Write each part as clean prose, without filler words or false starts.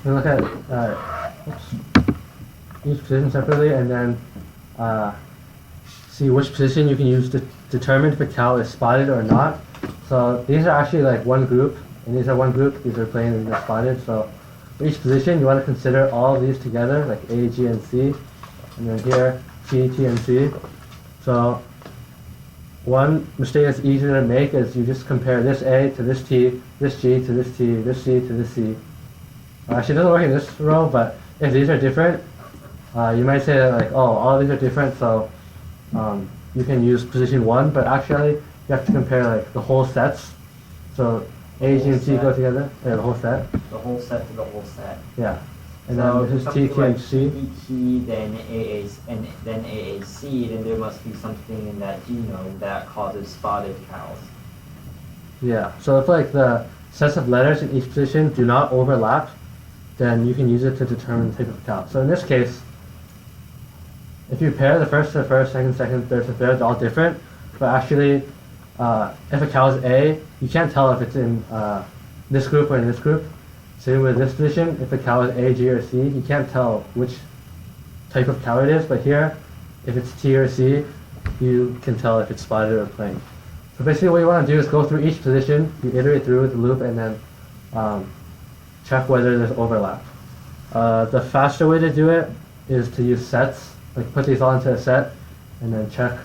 you look at each position separately, and then see which position you can use to determine if a cow is spotted or not. So these are actually like one group, and these are one group. These are plain and these are spotted. So for each position, you want to consider all of these together, like A, G, and C, and then here T, T, and C. So one mistake that's easy to make is you just compare this A to this T, this G to this T, this C to this C. Actually, it doesn't work in this row, but if these are different, you might say that like, oh, all of these are different, so you can use position 1, but actually you have to compare like the whole sets. So A, G, and C go together. Yeah, the whole set. The whole set to the whole set. Yeah. And so then this is T, T, and C. T, then and then AAC, then there must be something in that genome that causes spotted cows. Yeah. So if like the sets of letters in each position do not overlap, then you can use it to determine the type of cow. So in this case, if you pair the first to the first, second, second, third to third, they're all different. But actually, if a cow is A, you can't tell if it's in this group or in this group. Same with this position, if the cow is A, G, or C, you can't tell which type of cow it is. But here, if it's T or C, you can tell if it's spotted or plain. So basically what you want to do is go through each position, you iterate through the loop, and then check whether there's overlap. The faster way to do it is to use sets, like put these all into a set, and then check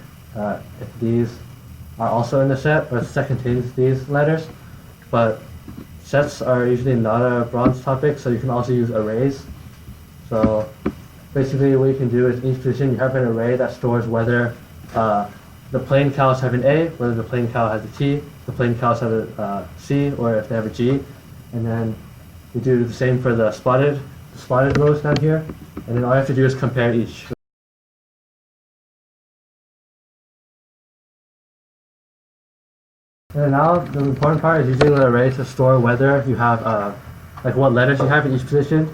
if these are also in the set, or the set contains these letters. But sets are usually not a bronze topic, so you can also use arrays. So basically what you can do is in each position you have an array that stores whether the plain cows have an A, whether the plain cow has a T, the plain cows have a C, or if they have a G. And then you do the same for the spotted rows down here. And then all you have to do is compare each. And now the important part is using the array to store whether you have like what letters you have in each position.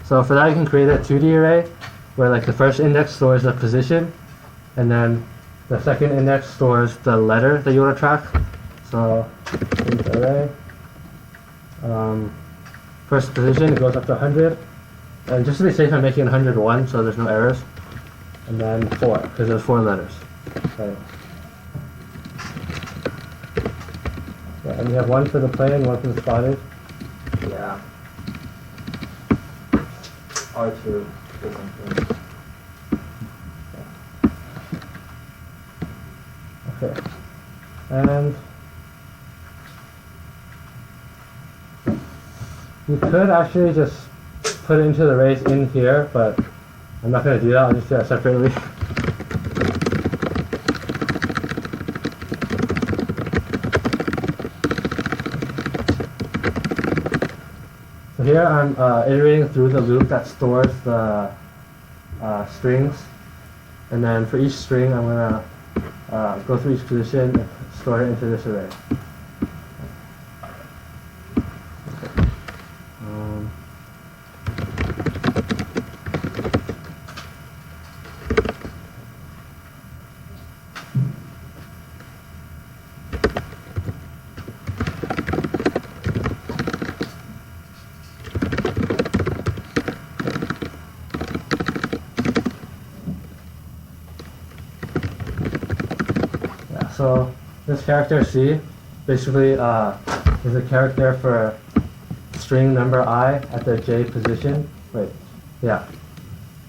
So for that you can create a 2D array where like the first index stores the position, and then the second index stores the letter that you want to track. So int array, first position, it goes up to 100, and just to be safe I'm making 101 so there's no errors, and then 4 because there's 4 letters. Right. Yeah, and you have one for the plain, one for the spotted. Yeah. R2 isn't. Okay. And you could actually just put it into the arrays in here, but I'm not going to do that. I'll just do that separately. So here I'm iterating through the loop that stores the strings, and then for each string I'm going to go through each position and store it into this array. So this character C basically is a character for string number I at the J position.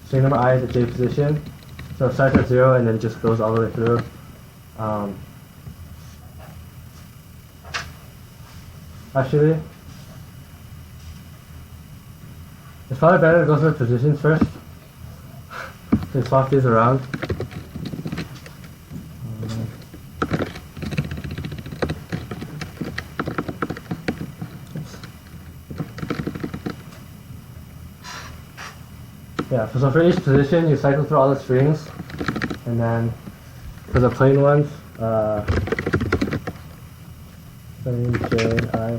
String number I at the J position. So it starts at 0 and then just goes all the way through. Actually, it's probably better to go through positions first. So swap these around. Yeah, so for each position you cycle through all the strings, and then for the plain ones, plain J, I.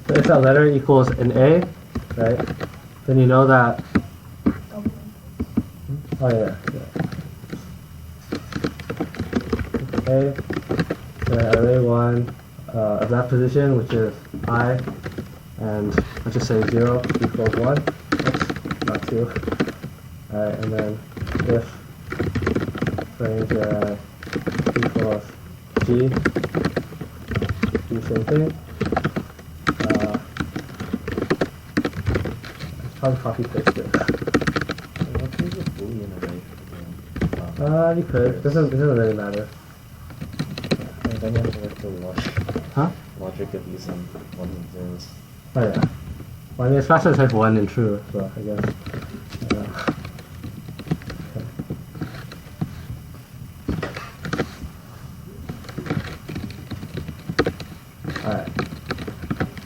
So if that letter equals an A, right, then you know that, oh yeah. A, then array 1 of that position, which is I, and let's just say 0 equals 1. Oops, not 2. Alright, and then if range equals G, do the same thing. Let's probably copy paste it. What is a Boolean array again? You could. It doesn't really matter. And then you have to work the logic, Huh? logic of using 1 and zeros. Oh yeah. Well, I mean, it's faster to type 1 and true, so I guess. Alright.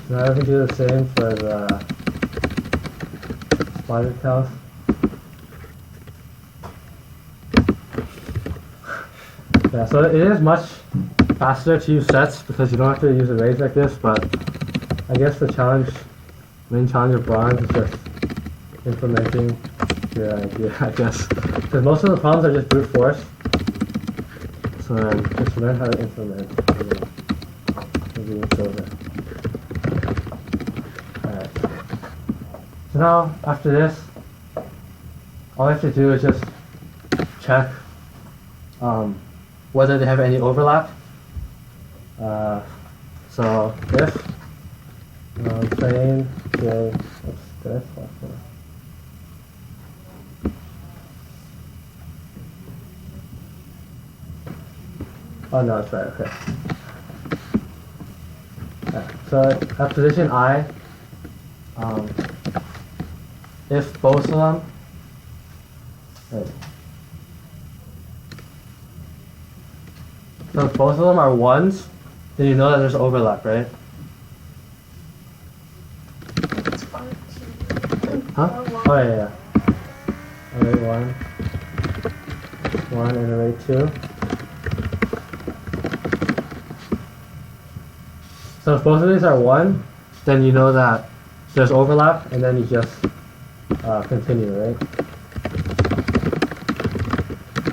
So now we can do the same for the spotted cows. Yeah, so it is much faster to use sets because you don't have to use arrays like this, but I guess the main challenge of bronze is just implementing your idea, I guess. Because most of the problems are just brute force. So then just learn how to implement. Maybe it's over. Alright. So now, after this, all I have to do is just check whether they have any overlap. So if plane J, oops, did I swap it? Oh no, it's right, okay. Alright, so at position I, if both of them, wait. So if both of them are 1s, then you know that there's overlap, right? Huh? Oh yeah. Array 1, 1 and array 2. So if both of these are 1, then you know that there's overlap, and then you just continue, right?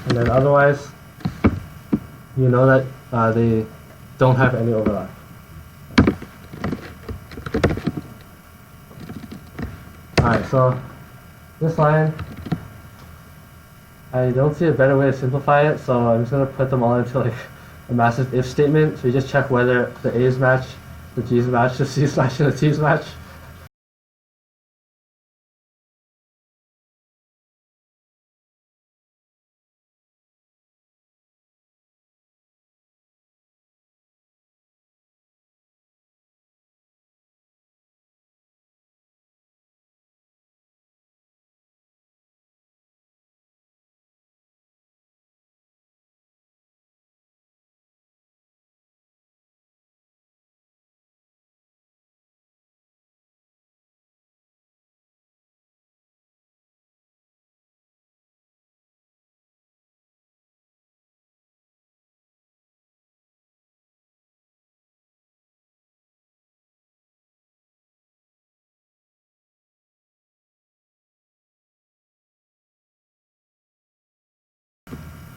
And then otherwise, you know that they don't have any overlap. Alright, so this line, I don't see a better way to simplify it, so I'm just going to put them all into like a massive if statement. So you just check whether the A's match, the G's match, the C's match, and the T's match.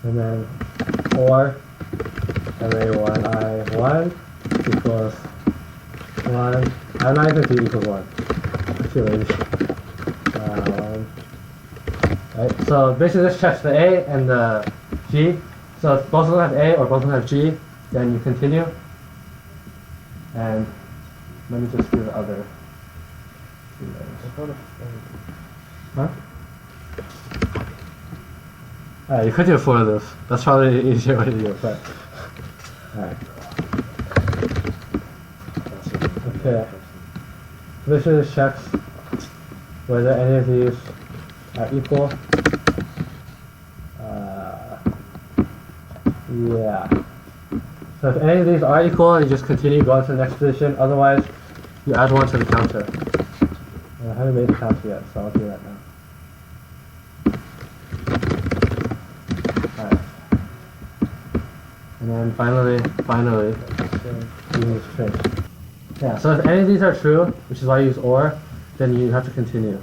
And then or array 1i1 equals 1. I'm not even do equals 1. I'm too lazy. 1. Right, so basically this checks the A and the G. So if both of them have A or both of them have G, then you continue. And let me just do the other. Huh? You could do 4 of those. That's probably the easier way to do it, but alright. Okay. This just checks whether any of these are equal. Yeah. So if any of these are equal, you just continue, go on to the next position. Otherwise, you add 1 to the counter. I haven't made the counter yet, so I'll do that now. Alright. And then finally, you use string. Yeah, so if any of these are true, which is why I use or, then you have to continue.